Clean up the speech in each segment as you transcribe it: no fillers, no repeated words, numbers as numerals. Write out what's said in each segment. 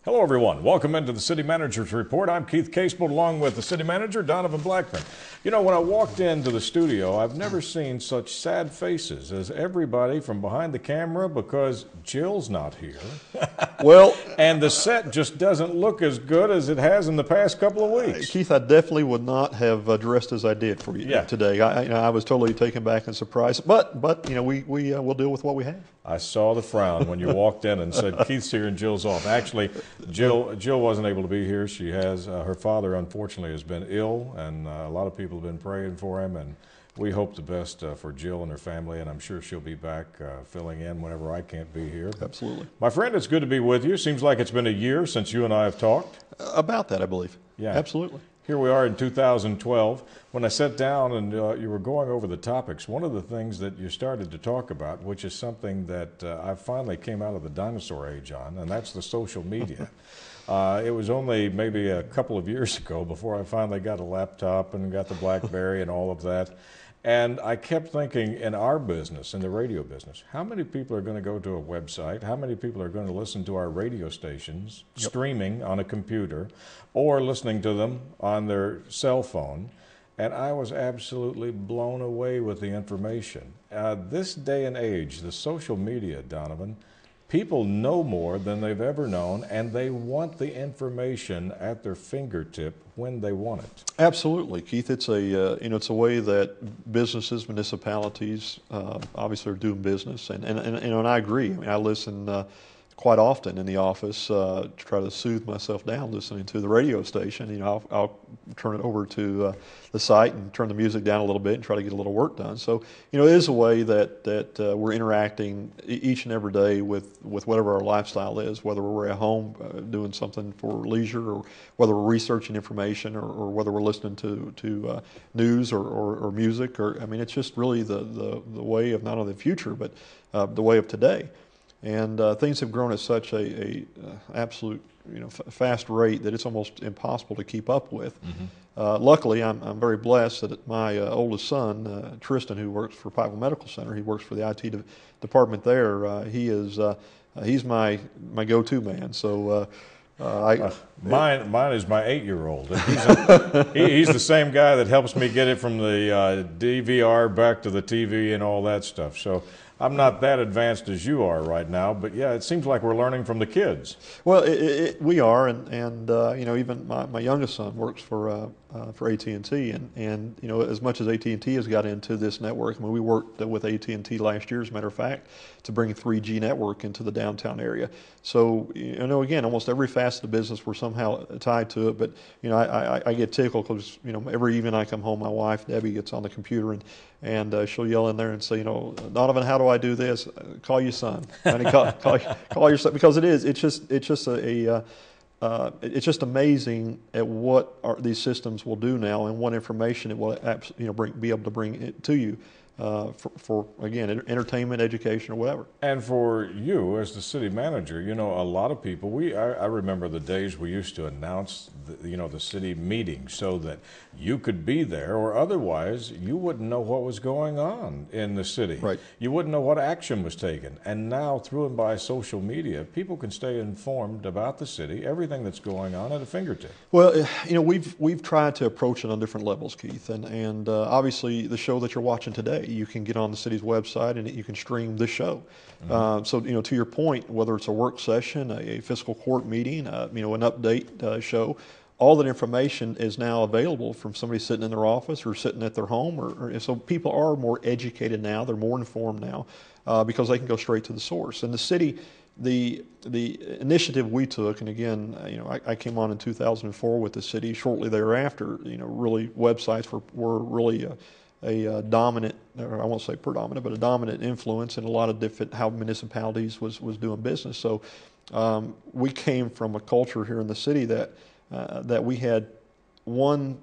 Hello, everyone. Welcome into the City Manager's Report. I'm Keith Casebolt, along with the City Manager, Donovan Blackman. You know, when I walked into the studio, I've never seen such sad faces as everybody from behind the camera because Jill's not here. Well, and the set just doesn't look as good as it has in the past couple of weeks. Keith, I definitely would not have dressed as I did for you today. I was totally taken back and surprised, but we'll deal with what we have. I saw the frown when you walked in and said, Keith's here and Jill's off. Actually, Jill wasn't able to be here. She has, her father unfortunately has been ill, and a lot of people have been praying for him, and we hope the best for Jill and her family, and I'm sure she'll be back filling in whenever I can't be here. Absolutely. My friend, it's good to be with you. Seems like it's been a year since you and I have talked. About that, I believe. Yeah. Absolutely. Here we are in 2012. When I sat down and you were going over the topics, one of the things that you started to talk about, which is something that I finally came out of the dinosaur age on, and that's the social media. It was only maybe a couple of years ago before I finally got a laptop and got the BlackBerry and all of that. And I kept thinking, in our business, in the radio business, how many people are going to go to a website? How many people are going to listen to our radio stations streaming on a computer or listening to them on their cell phone? And I was absolutely blown away with the information. This day and age, the social media, Donovan, people know more than they've ever known, and they want the information at their fingertip when they want it. Absolutely, Keith. It's a way that businesses, municipalities, obviously are doing business, and I agree. I mean, I listen quite often in the office to try to soothe myself down listening to the radio station. You know, I'll turn it over to the site and turn the music down a little bit and try to get a little work done. So, you know, it is a way that we're interacting each and every day with whatever our lifestyle is, whether we're at home doing something for leisure, or whether we're researching information, or whether we're listening to news or music. Or I mean, it's just really the way of not only the future but the way of today. And things have grown at such a absolute fast rate that it's almost impossible to keep up with. Mm-hmm. Luckily, I'm very blessed that my oldest son, Tristan, who works for Pikeville Medical Center, he works for the IT department there. He's my go-to man. So. Mine is my 8-year-old. He's the same guy that helps me get it from the DVR back to the TV and all that stuff. So I'm not that advanced as you are right now, but yeah, it seems like we're learning from the kids. Well, we are, and even my youngest son works for AT&T, and as much as AT&T has got into this network, I mean, we worked with AT&T last year, as a matter of fact, to bring a 3G network into the downtown area. So again, almost every facet of business we're somehow tied to it. But I get tickled because every evening I come home, my wife Debbie gets on the computer and she'll yell in there and say, Donovan, how do I do this? Call your son. Call your son, because it's just amazing at what these systems will do now, and what information it will be able to bring it to you for again, entertainment, education, or whatever. And for you as the city manager, a lot of people, I remember the days we used to announce the city meeting so that you could be there, or otherwise you wouldn't know what was going on in the city. Right. You wouldn't know what action was taken. And now, through and by social media, people can stay informed about the city, everything that's going on at a fingertip. Well, we've tried to approach it on different levels, Keith, and obviously the show that you're watching today, you can get on the city's website and you can stream the show. Mm-hmm. So to your point, whether it's a work session, a fiscal court meeting, an update show, all that information is now available from somebody sitting in their office or sitting at their home, or so people are more educated now. They're more informed now because they can go straight to the source. And the city, the initiative we took, and again, I came on in 2004 with the city. Shortly thereafter, really websites were really a dominant, or I won't say predominant, but a dominant influence in a lot of different how municipalities was doing business. So we came from a culture here in the city that we had one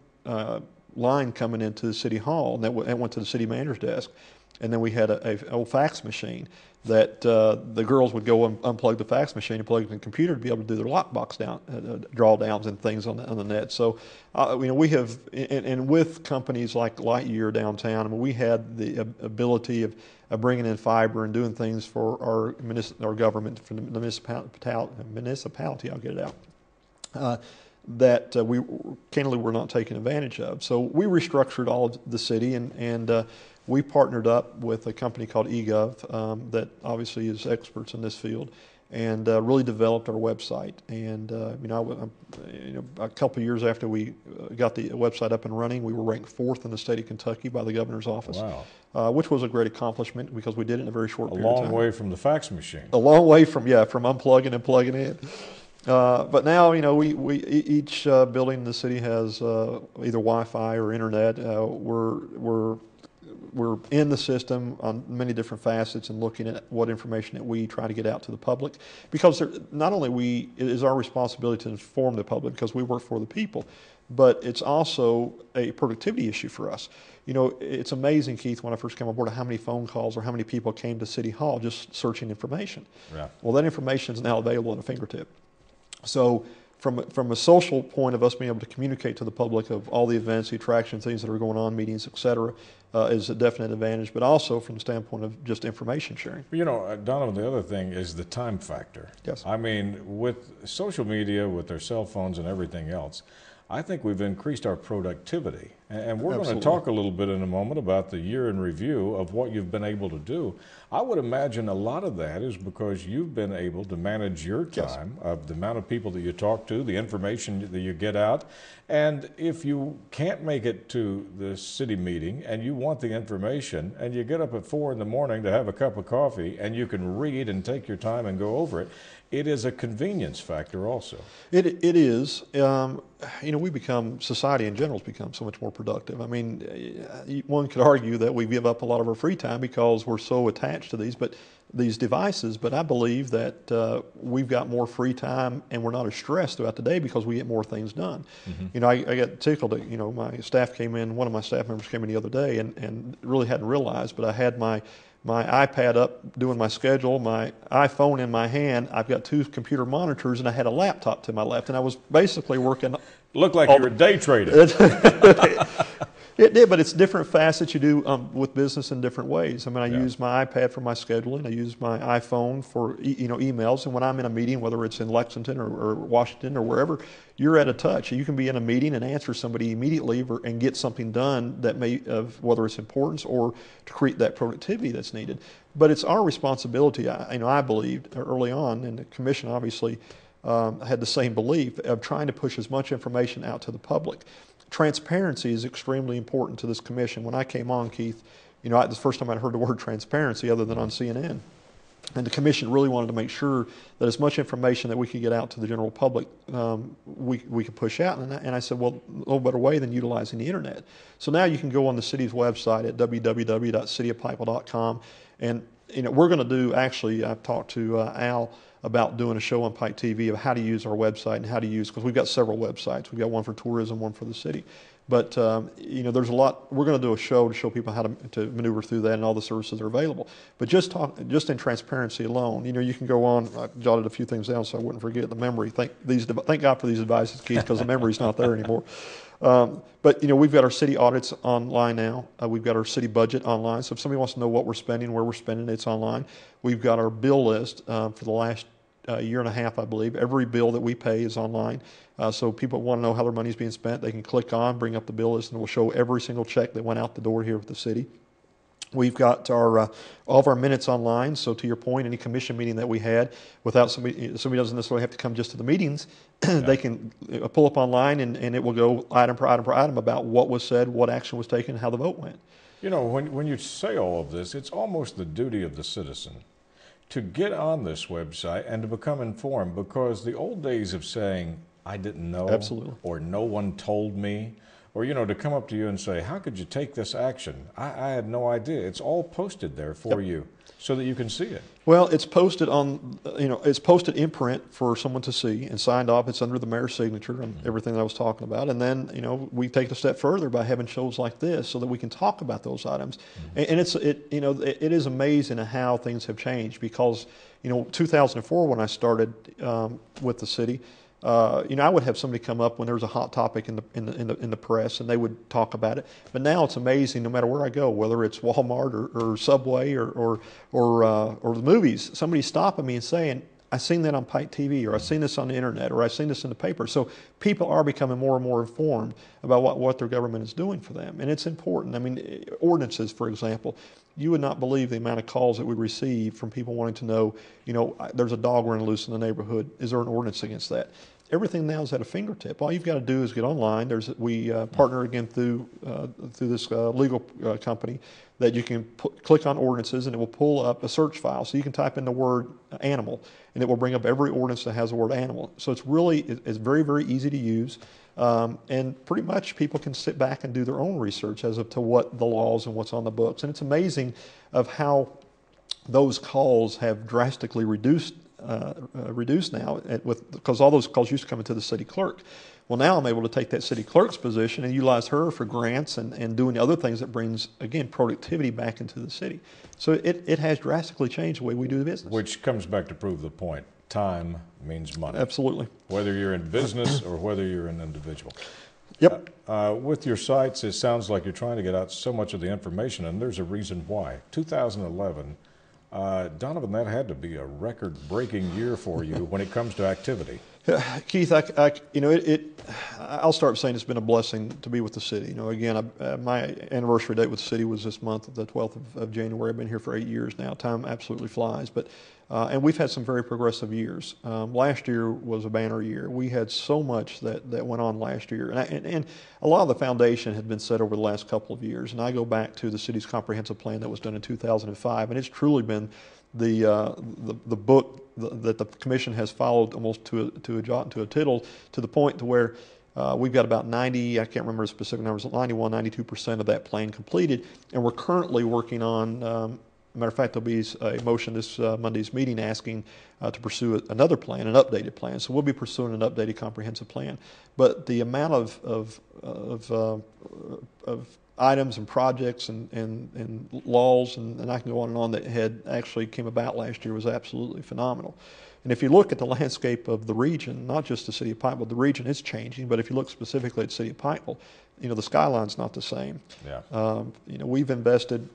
line coming into the city hall, and that went to the city manager's desk. and then we had a old fax machine that the girls would go and unplug the fax machine and plug it in the computer to be able to do their lockbox drawdowns and things on the net. So, we have, and with companies like Lightyear downtown, I mean, we had the ability of bringing in fiber and doing things for our government, for the municipality. I'll get it out. That we candidly were not taking advantage of. So we restructured all of the city, and we partnered up with a company called eGov that obviously is experts in this field, and really developed our website. And a couple of years after we got the website up and running, we were ranked 4th in the state of Kentucky by the governor's office. Wow. Which was a great accomplishment because we did it in a very short period of time. A long way from the fax machine. A long way from unplugging and plugging in. But now, each building in the city has either Wi-Fi or internet. We're in the system on many different facets and looking at what information that we try to get out to the public, because not only it is our responsibility to inform the public because we work for the people, but it's also a productivity issue for us. It's amazing, Keith, when I first came aboard, how many phone calls or how many people came to City Hall just searching information. Yeah. Well, that information is now available at a fingertip. So from a social point of us being able to communicate to the public of all the events, the attractions, things that are going on, meetings, et cetera, is a definite advantage, but also from the standpoint of just information sharing. Donovan, the other thing is the time factor. Yes. I mean, with social media, with their cell phones and everything else, I think we've increased our productivity. And we're going to talk a little bit in a moment about the year in review of what you've been able to do. I would imagine a lot of that is because you've been able to manage your time, of the amount of people that you talk to, the information that you get out. And if you can't make it to the city meeting and you want the information and you get up at 4 in the morning to have a cup of coffee and you can read and take your time and go over it, it is a convenience factor also. It is. Society in general has become so much more productive. I mean, one could argue that we give up a lot of our free time because we're so attached to these devices, but I believe that we've got more free time and we're not as stressed throughout the day because we get more things done. Mm-hmm. I got tickled that, my staff came in, one of my staff members came in the other day and really hadn't realized, but I had my iPad up doing my schedule, my iPhone in my hand. I've got 2 computer monitors, and I had a laptop to my left, and I was basically working. Looked like you were day trading. It did, but it's different facets you do with business in different ways. I mean, I use my iPad for my scheduling. I use my iPhone for emails. And when I'm in a meeting, whether it's in Lexington or Washington or wherever, you're at a touch. You can be in a meeting and answer somebody immediately and get something done that whether it's importance or to create that productivity that's needed. But it's our responsibility. I believed early on, and the commission obviously had the same belief of trying to push as much information out to the public. Transparency is extremely important to this commission. When I came on, Keith, the first time I'd heard the word transparency other than on CNN. And the commission really wanted to make sure that as much information that we could get out to the general public, we could push out. And I said, well, no better way than utilizing the internet. So now you can go on the city's website at www.cityofpikeville.com. And we're going to do, actually, I've talked to Al about doing a show on Pike TV of how to use our website and how to use, because we've got several websites. We've got one for tourism, one for the city. But, there's a lot. We're going to do a show to show people how to maneuver through that and all the services that are available. But just in transparency alone, you can go on. I jotted a few things down so I wouldn't forget the memory. Thank God for these devices, Keith, because the memory's not there anymore. But we've got our city audits online now. We've got our city budget online. So if somebody wants to know what we're spending, where we're spending, it's online. We've got our bill list for the last year and a half, I believe. Every bill that we pay is online. So people want to know how their money is being spent. They can click on, bring up the bill list, and it will show every single check that went out the door here at the city. We've got all of our minutes online. So to your point, any commission meeting that we had, without somebody doesn't necessarily have to come just to the meetings. They can pull up online and it will go item per item per item about what was said, what action was taken, how the vote went. When you say all of this, it's almost the duty of the citizen to get on this website and to become informed, because the old days of saying, I didn't know, Absolutely. or no one told me, or to come up to you and say, how could you take this action? I had no idea. It's all posted there for you so that you can see it. Well, it's posted on, it's posted in print for someone to see and signed off. It's under the mayor's signature and everything that I was talking about. And then, we take it a step further by having shows like this so that we can talk about those items. And it is amazing how things have changed because, 2004 when I started with the city, I would have somebody come up when there was a hot topic in the press, and they would talk about it. But now it's amazing. No matter where I go, whether it's Walmart or Subway or the movies, somebody's stopping me and saying, "I've seen that on Pike TV," or "I've seen this on the internet," or "I've seen this in the paper." So people are becoming more and more informed about what their government is doing for them, and it's important. I mean, ordinances, for example. You would not believe the amount of calls that we receive from people wanting to know, there's a dog running loose in the neighborhood. Is there an ordinance against that? Everything now is at a fingertip. All you've got to do is get online. We partner again through this legal company that you can click on ordinances, and it will pull up a search file. So you can type in the word animal, and it will bring up every ordinance that has the word animal. So it's very, very easy to use. And pretty much people can sit back and do their own research as to what the laws and what's on the books. And it's amazing of how those calls have drastically reduced now because all those calls used to come into the city clerk. Well, now I'm able to take that city clerk's position and utilize her for grants and doing other things that brings, again, productivity back into the city. So it has drastically changed the way we do business. Which comes back to prove the point. Time means money. Absolutely. Whether you're in business or whether you're an individual. Yep. With your sites, it sounds like you're trying to get out so much of the information, and there's a reason why. 2011, Donovan, that had to be a record-breaking year for you when it comes to activity. Keith, I'll start saying it's been a blessing to be with the city. Again, my anniversary date with the city was this month, the 12th of January. I've been here for 8 years now. Time absolutely flies. And we've had some very progressive years. Last year was a banner year. We had so much that went on last year. And a lot of the foundation had been set over the last couple of years. And I go back to the city's comprehensive plan that was done in 2005. And it's truly been the book that the commission has followed almost to a jot and to a tittle, to the point to where we've got about 90, I can't remember the specific numbers, 91, 92% of that plan completed. And we're currently working on, matter of fact, there'll be a motion this Monday's meeting asking to pursue another plan, an updated plan. So we'll be pursuing an updated comprehensive plan. But the amount of items and projects and laws, and I can go on that had actually came about last year was absolutely phenomenal. And if you look at the landscape of the region, not just the city of Pikeville, the region is changing, but if you look specifically at the city of Pikeville, the skyline's not the same. Yeah. We've invested,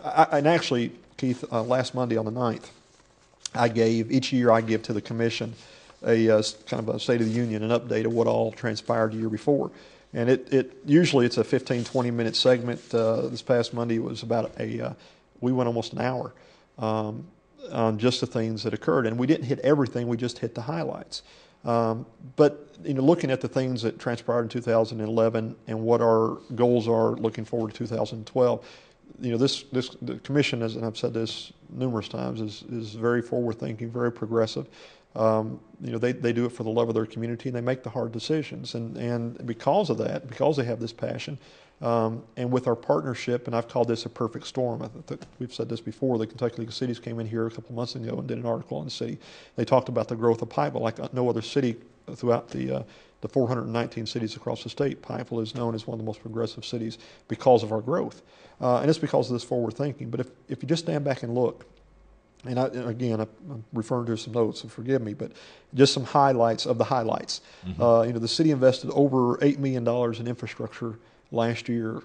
and actually, Keith, last Monday on the 9th, each year I give to the commission a kind of a State of the Union, an update of what all transpired the year before. And usually it's a 15, 20-minute segment. This past Monday was we went almost an hour on just the things that occurred. And we didn't hit everything, we just hit the highlights. But looking at the things that transpired in 2011 and what our goals are looking forward to 2012, the commission, and I've said this numerous times, is very forward-thinking, very progressive. They do it for the love of their community, and they make the hard decisions. And because of that, because they have this passion, and with our partnership, and I've called this a perfect storm. I think we've said this before. The Kentucky League of Cities came in here a couple months ago and did an article on the city. They talked about the growth of Pikeville like no other city throughout the 419 cities across the state. Pikeville is known as one of the most progressive cities because of our growth. And it's because of this forward thinking. But if you just stand back and look, and I'm referring to some notes, so forgive me, but just some highlights of the highlights. Mm-hmm. The city invested over $8 million in infrastructure last year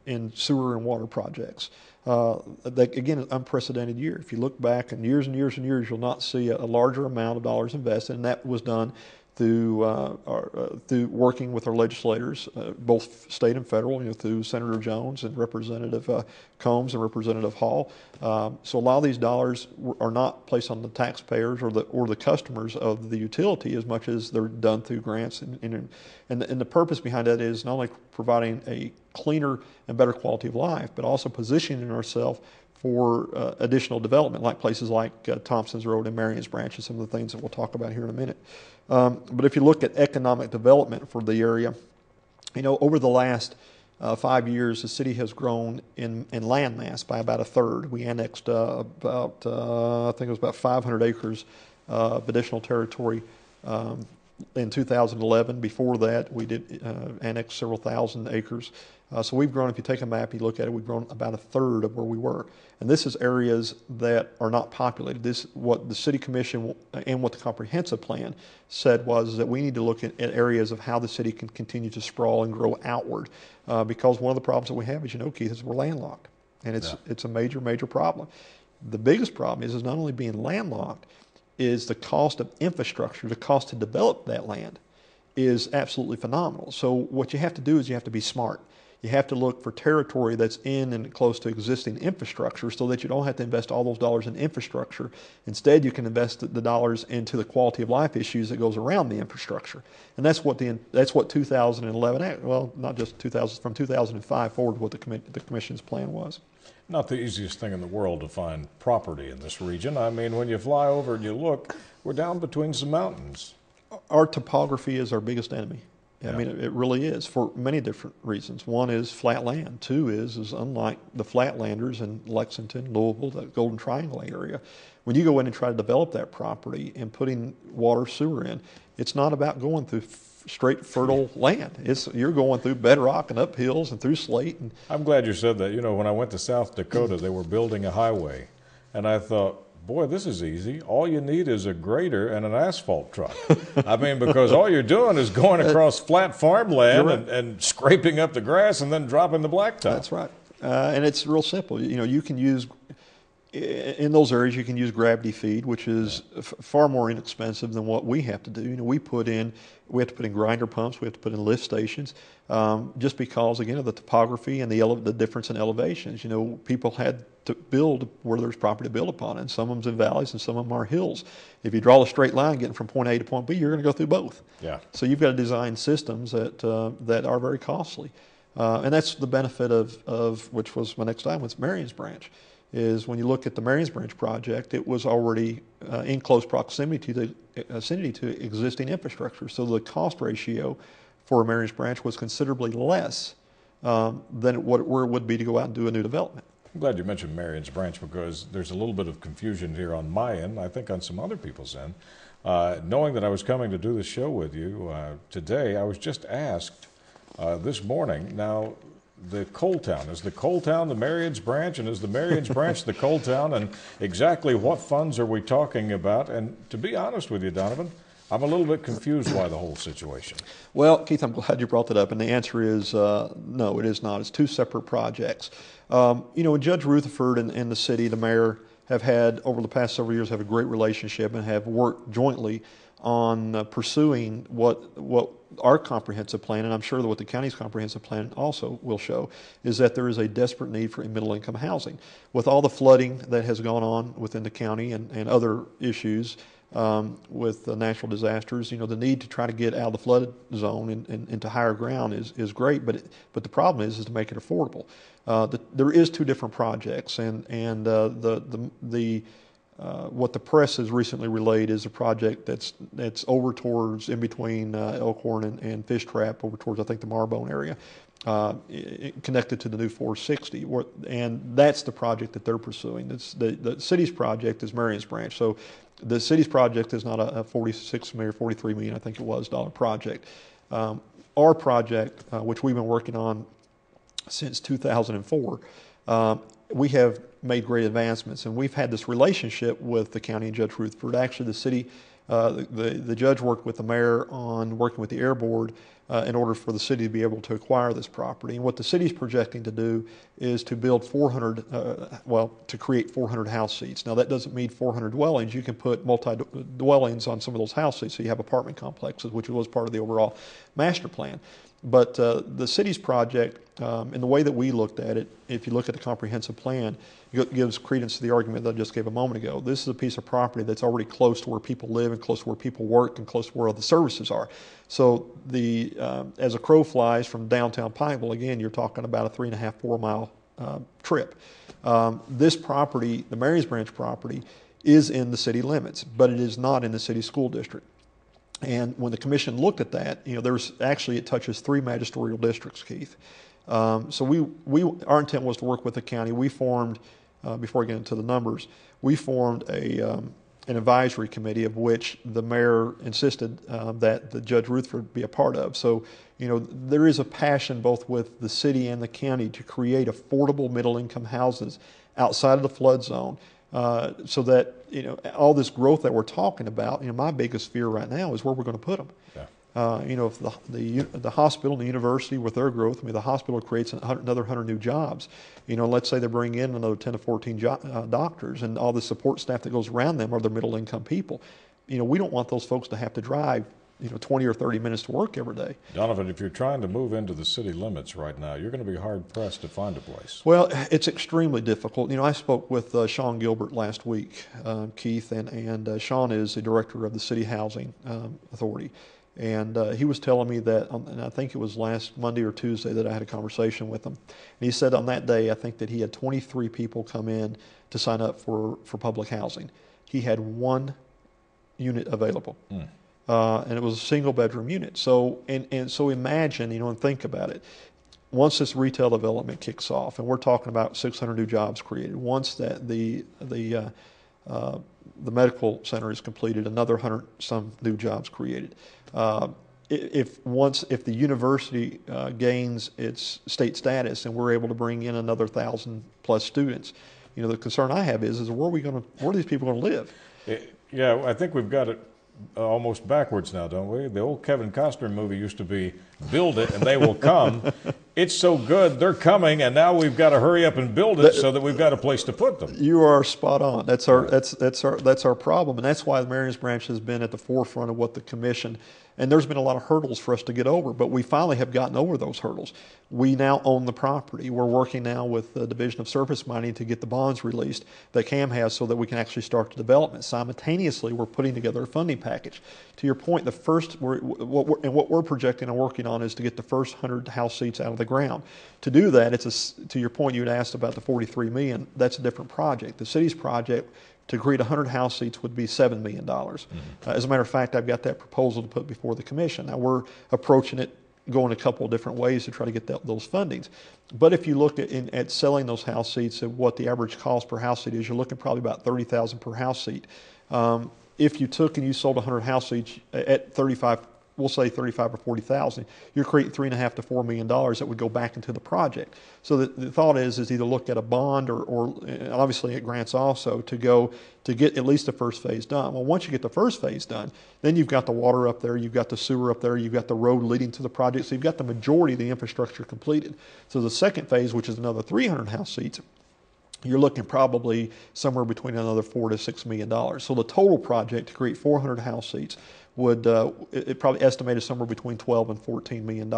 in sewer and water projects. Again, an unprecedented year. If you look back in years and years and years, you'll not see a larger amount of dollars invested, and that was done through working with our legislators, both state and federal, through Senator Jones and Representative Combs and Representative Hall. So a lot of these dollars are not placed on the taxpayers or the customers of the utility as much as they're done through grants. And the purpose behind that is not only providing a cleaner and better quality of life, but also positioning ourselves for additional development, like places like Thompson's Road and Marion's Branch and some of the things that we'll talk about here in a minute. But if you look at economic development for the area, over the last 5 years, the city has grown in land mass by about a third. We annexed I think it was about 500 acres of additional territory in 2011. Before that, we did annex several thousand acres. So we've grown, if you take a map, you look at it, we've grown about a third of where we were. And this is areas that are not populated. This, what the City Commission and what the comprehensive plan said was that we need to look at areas of how the city can continue to sprawl and grow outward. Because one of the problems that we have, as you know, Keith, is we're landlocked. And it's a major, major problem. The biggest problem is not only being landlocked, is the cost of infrastructure, the cost to develop that land is absolutely phenomenal. So what you have to do is you have to be smart. You have to look for territory that's in and close to existing infrastructure so that you don't have to invest all those dollars in infrastructure. Instead, you can invest the dollars into the quality of life issues that goes around the infrastructure. And that's what 2011, well, not just 2000, from 2005 forward, what the Commission's plan was. Not the easiest thing in the world to find property in this region. I mean, when you fly over and you look, we're down between some mountains. Our topography is our biggest enemy. I mean, it really is for many different reasons. One is flat land. Two is unlike the flatlanders in Lexington, Louisville, the Golden Triangle area, when you go in and try to develop that property and putting water, sewer in, it's not about going through straight fertile land. You're going through bedrock and up hills and through slate. And I'm glad you said that. You know, when I went to South Dakota, they were building a highway, and I thought, boy, this is easy. All you need is a grader and an asphalt truck. I mean, because all you're doing is going across flat farmland right. and scraping up the grass and then dropping the blacktop. That's right. And it's real simple. You know, you can use, in those areas, you can use gravity feed, which is far more inexpensive than what we have to do. You know, we have to put in grinder pumps, we have to put in lift stations, just because, again, of the topography and the difference in elevations. You know, people had to build where there's property to build upon, and some of them's in valleys and some of them are hills. If you draw a straight line getting from point A to point B, you're going to go through both. Yeah. So you've got to design systems that are very costly. And that's the benefit of which was my next item, was Marion's Branch, is when you look at the Marion's Branch project, it was already in close proximity to existing infrastructure. So the cost ratio for Marion's Branch was considerably less than where it would be to go out and do a new development. I'm glad you mentioned Marion's Branch, because there's a little bit of confusion here on my end, I think on some other people's end. Knowing that I was coming to do this show with you today, I was just asked this morning, now, the Coal Town. Is the Coal Town the Marion's Branch, and is the Marion's Branch the Coal Town, and exactly what funds are we talking about? And to be honest with you, Donovan, I'm a little bit confused by the whole situation. Well, Keith, I'm glad you brought that up, and the answer is no, it is not. It's two separate projects. You know, Judge Rutherford and the city, the mayor, have had, over the past several years, have a great relationship and have worked jointly on pursuing what our comprehensive plan, and I'm sure that what the county's comprehensive plan also will show, is that there is a desperate need for middle-income housing. With all the flooding that has gone on within the county and other issues with natural disasters, you know, the need to try to get out of the flooded zone and into higher ground is great, but the problem is to make it affordable. There is two different projects, and what the press has recently relayed is a project that's over towards, in between Elkhorn and Fish Trap, over towards, I think, the Marbone area, connected to the new 460. And that's the project that they're pursuing. The city's project is Marion's Branch. So the city's project is not a 46 million, 43 million, I think it was, dollar project. Our project, which we've been working on since 2004, we have made great advancements, and we've had this relationship with the county and Judge Rutherford. Actually, the city, the judge worked with the mayor on working with the Air Board in order for the city to be able to acquire this property. And what the city's projecting to do is to build to create 400 house seats. Now, that doesn't mean 400 dwellings. You can put multi-dwellings on some of those house seats, so you have apartment complexes, which was part of the overall master plan. But the city's project, in the way that we looked at it, if you look at the comprehensive plan, it gives credence to the argument that I just gave a moment ago. This is a piece of property that's already close to where people live and close to where people work and close to where all the services are. So as a crow flies from downtown Pikeville, again, you're talking about a 3.5, 4 mile trip. This property, the Marion's Branch property, is in the city limits, but it is not in the city school district. And when the commission looked at that, it touches 3 magisterial districts, Keith. So our intent was to work with the county. We formed, before I get into the numbers, we formed an advisory committee of which the mayor insisted that the Judge Rutherford be a part of. So, there is a passion both with the city and the county to create affordable middle-income houses outside of the flood zone. So that all this growth that we're talking about, my biggest fear right now is where we're going to put them. Yeah. If the hospital and the university with their growth, the hospital creates another 100 new jobs. Let's say they bring in another 10 to 14 doctors, and all the support staff that goes around them are their middle income people. We don't want those folks to have to drive 20 or 30 minutes to work every day. Donovan, if you're trying to move into the city limits right now, you're going to be hard-pressed to find a place. Well, it's extremely difficult. I spoke with Sean Gilbert last week, Keith, and Sean is the director of the City Housing Authority. And he was telling me that, and I think it was last Monday or Tuesday that I had a conversation with him. And he said on that day, I think that he had 23 people come in to sign up for public housing. He had 1 unit available. And it was a single bedroom unit. So so imagine, and think about it. Once this retail development kicks off, and we're talking about 600 new jobs created, once that the medical center is completed, another 100 some new jobs created. If the university gains its state status and we're able to bring in another 1,000 plus students, the concern I have is where are these people going to live? Yeah, I think we've got it almost backwards now, don't we? The old Kevin Costner movie used to be build it and they will come. It's so good, they're coming, and now we've got to hurry up and build it so that we've got a place to put them. You are spot on. That's our problem, and that's why the Marion Branch has been at the forefront of what the commission. And there's been a lot of hurdles for us to get over, but we finally have gotten over those hurdles. We now own the property. We're working now with the Division of Surface Mining to get the bonds released that CAM has so that we can actually start the development. Simultaneously, we're putting together a funding package. To your point, what we're projecting and working on is to get the first 100 house seats out of the ground. To do that, to your point, you had asked about the $43 million. That's a different project. The city's project to create 100 house seats would be $7 million. Mm-hmm. As a matter of fact, I've got that proposal to put before the commission. Now we're approaching it, going a couple of different ways to try to get those fundings. But if you look at selling those house seats and what the average cost per house seat is, you're looking probably about $30,000 per house seat. If you took and you sold 100 house seats at 35, we'll say 35 or 40,000, you're creating $3.5 to $4 million that would go back into the project. So the thought is either look at a bond or obviously at grants also to get at least the first phase done. Well, once you get the first phase done, then you've got the water up there, you've got the sewer up there, you've got the road leading to the project, so you've got the majority of the infrastructure completed. So the second phase, which is another 300 house seats, you're looking probably somewhere between another $4 to $6 million. So the total project to create 400 house seats would it probably estimated somewhere between $12 and $14 million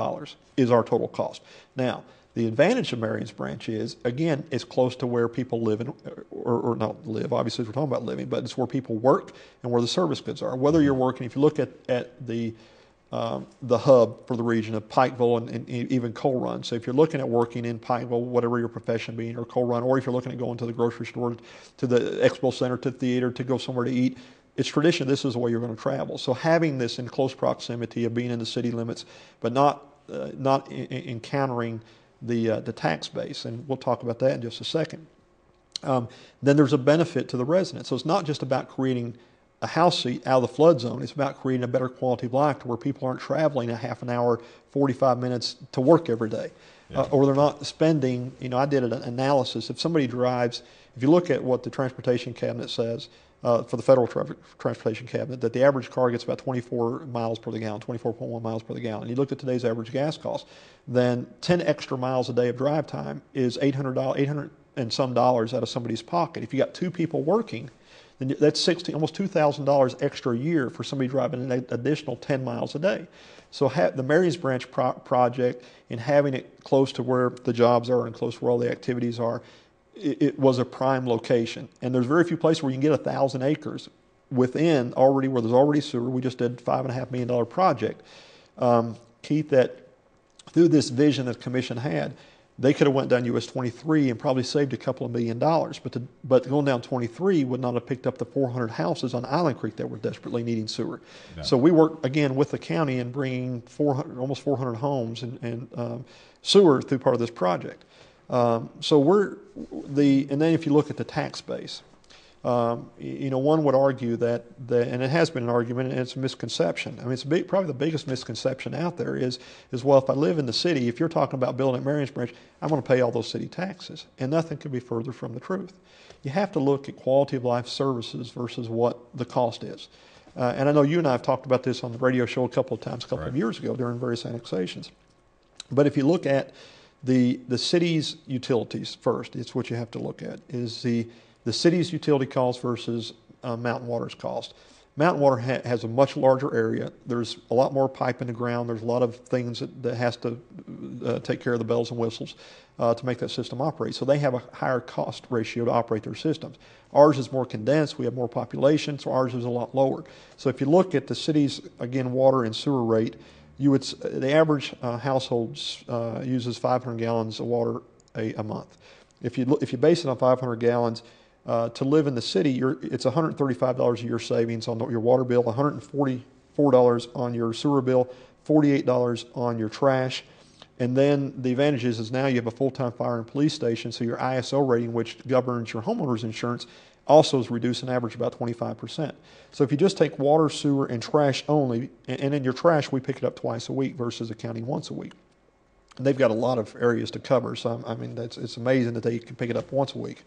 is our total cost. Now, the advantage of Marion's Branch is, again, it's close to where people live, or not live, obviously we're talking about living, but it's where people work and where the service goods are. Whether you're working, if you look at the hub for the region of Pikeville and even Coal Run. So if you're looking at working in Pikeville, whatever your profession being, or Coal Run, or if you're looking at going to the grocery store, to the expo center, to the theater, to go somewhere to eat, it's tradition, this is the way you're going to travel. So having this in close proximity of being in the city limits, but not encountering the tax base, and we'll talk about that in just a second. Then there's a benefit to the residents. So it's not just about creating a house seat out of the flood zone. It's about creating a better quality of life to where people aren't traveling a half an hour, 45 minutes to work every day. Yeah. Or they're not spending, I did an analysis. If somebody drives, if you look at what the Transportation Cabinet says, for the Federal Transportation Cabinet, that the average car gets about 24 miles per the gallon, 24.1 miles per the gallon. You look at today's average gas cost, then 10 extra miles a day of drive time is $800 and some dollars out of somebody's pocket. If you got 2 people working, then that's almost $2,000 extra a year for somebody driving an additional 10 miles a day. So the Marion's Branch project, and having it close to where the jobs are and close to where all the activities are, it was a prime location. And there's very few places where you can get 1,000 acres within already, where there's already sewer. We just did a $5.5 million project. Keith, that through this vision that the commission had, They could have went down US 23 and probably saved a couple of $1 million, but going down 23 would not have picked up the 400 houses on Island Creek that were desperately needing sewer. No. So we worked again with the county in bringing almost 400 homes and sewer through part of this project. And then if you look at the tax base, one would argue that, and it has been an argument, and it's a misconception. I mean, it's probably the biggest misconception out there is, well, if I live in the city, if you're talking about building at Marions Branch, I'm going to pay all those city taxes. And nothing could be further from the truth. You have to look at quality of life services versus what the cost is. And I know you and I have talked about this on the radio show a couple of times, a couple of years ago during various annexations. But if you look at the city's utilities first, it's what you have to look at, is the city's utility cost versus Mountain Water's cost. Mountain Water has a much larger area. There's a lot more pipe in the ground. There's a lot of things that has to take care of the bells and whistles to make that system operate. So they have a higher cost ratio to operate their systems. Ours is more condensed. We have more population, so ours is a lot lower. So if you look at the city's, again, water and sewer rate, the average household uses 500 gallons of water a month. If you base it on 500 gallons, to live in the city, it's $135 a year savings on your water bill, $144 on your sewer bill, $48 on your trash. And then the advantage is now you have a full-time fire and police station, so your ISO rating, which governs your homeowner's insurance, also is reduced on average about 25%. So if you just take water, sewer, and trash only, and in your trash we pick it up twice a week versus the county once a week. And they've got a lot of areas to cover, so I mean it's amazing that they can pick it up once a week.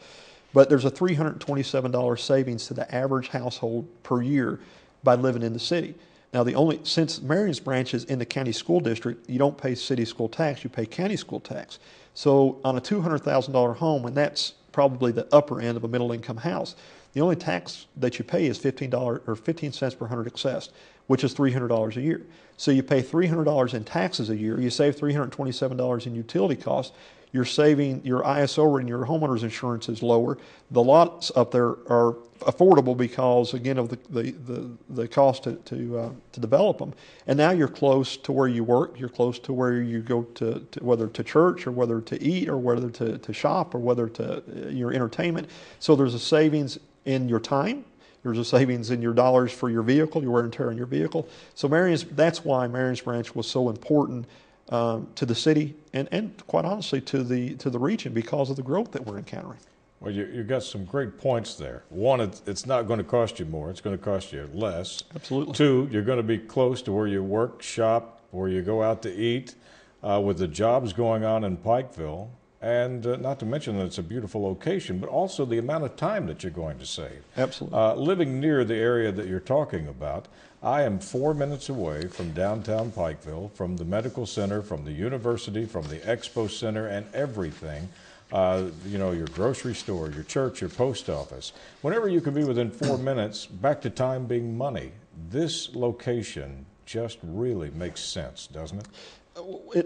But there's a $327 savings to the average household per year by living in the city. Now, since Marions Branch is in the county school district, you don't pay city school tax, you pay county school tax. So on a $200,000 home, and that's probably the upper end of a middle income house, the only tax that you pay is $15 or 15 cents per hundred accessed, which is $300 a year. So you pay $300 in taxes a year, you save $327 in utility costs, you're saving your ISO rating, your homeowner's insurance is lower. The lots up there are affordable because, again, of the cost to develop them. And now you're close to where you work. You're close to where you go to whether to church or whether to eat or whether to shop or whether to your entertainment. So there's a savings in your time. There's a savings in your dollars for your vehicle, your wear and tear on your vehicle. So that's why Marions Branch was so important to the city and quite honestly to the region because of the growth that we're encountering. Well, you've got some great points there. One, it's not going to cost you more. It's going to cost you less. Absolutely. Two, you're going to be close to where you work, shop, where you go out to eat, with the jobs going on in Pikeville. And not to mention that it's a beautiful location, but also the amount of time that you're going to save. Absolutely. Living near the area that you're talking about, I am 4 minutes away from downtown Pikeville, from the medical center, from the university, from the expo center, and everything. Your grocery store, your church, your post office. Whenever you can be within 4 minutes, back to time being money, this location just really makes sense, doesn't it?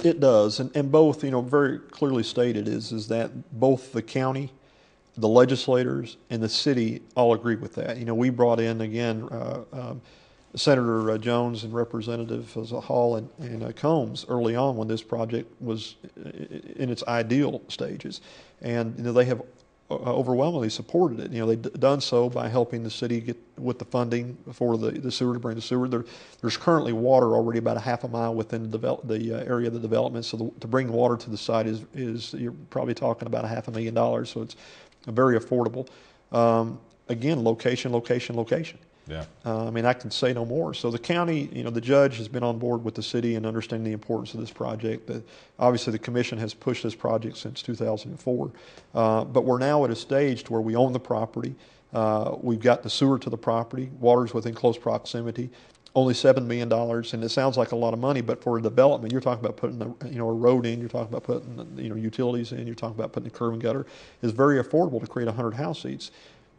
It does, and both, very clearly stated is that both the county, the legislators, and the city all agree with that. We brought in, again, Senator Jones and Representative Hall and Combs early on when this project was in its ideal stages. And they have overwhelmingly supported it. They've done so by helping the city get with the funding for the sewer to bring the sewer. There's currently water already about a half a mile within the area of the development. So to bring water to the site is you're probably talking about $500,000. So it's very affordable. Again, location. Yeah. I can say no more. So the county, the judge has been on board with the city and understanding the importance of this project. Obviously, the commission has pushed this project since 2004. But we're now at a stage to where we own the property. We've got the sewer to the property. Water's within close proximity. Only $7 million, and it sounds like a lot of money, but for a development, you're talking about putting a road in, you're talking about putting utilities in, you're talking about putting a curb and gutter. It's very affordable to create 100 house seats.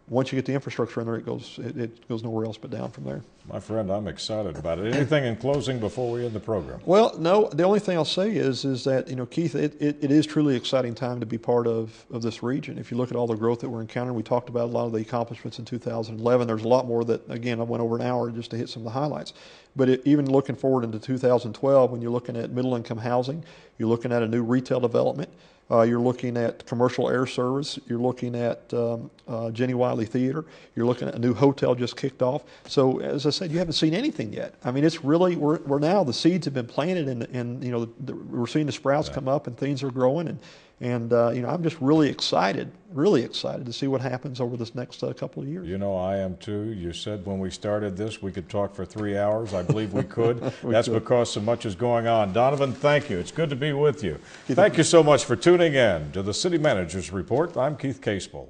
Once you get the infrastructure in there, it goes nowhere else but down from there. My friend, I'm excited about it. Anything in closing before we end the program? Well, no. The only thing I'll say is that Keith, it is truly an exciting time to be part of this region. If you look at all the growth that we're encountering, we talked about a lot of the accomplishments in 2011. There's a lot more that, again, I went over an hour just to hit some of the highlights. But even looking forward into 2012, when you're looking at middle income housing, you're looking at a new retail development. You're looking at commercial air service. You're looking at Jenny Wiley Theater. You're looking at a new hotel just kicked off. So as I said, you haven't seen anything yet. I mean, it's really we're now the seeds have been planted, and you know we're seeing the sprouts come up and things are growing, and you know I'm just really excited to see what happens over this next couple of years. You know, I am too. You said when we started this we could talk for 3 hours. I believe we could. That's because so much is going on. Donovan, thank you. It's good to be with you. Thank you so much for tuning in to the City Manager's Report. I'm Keith Casebolt.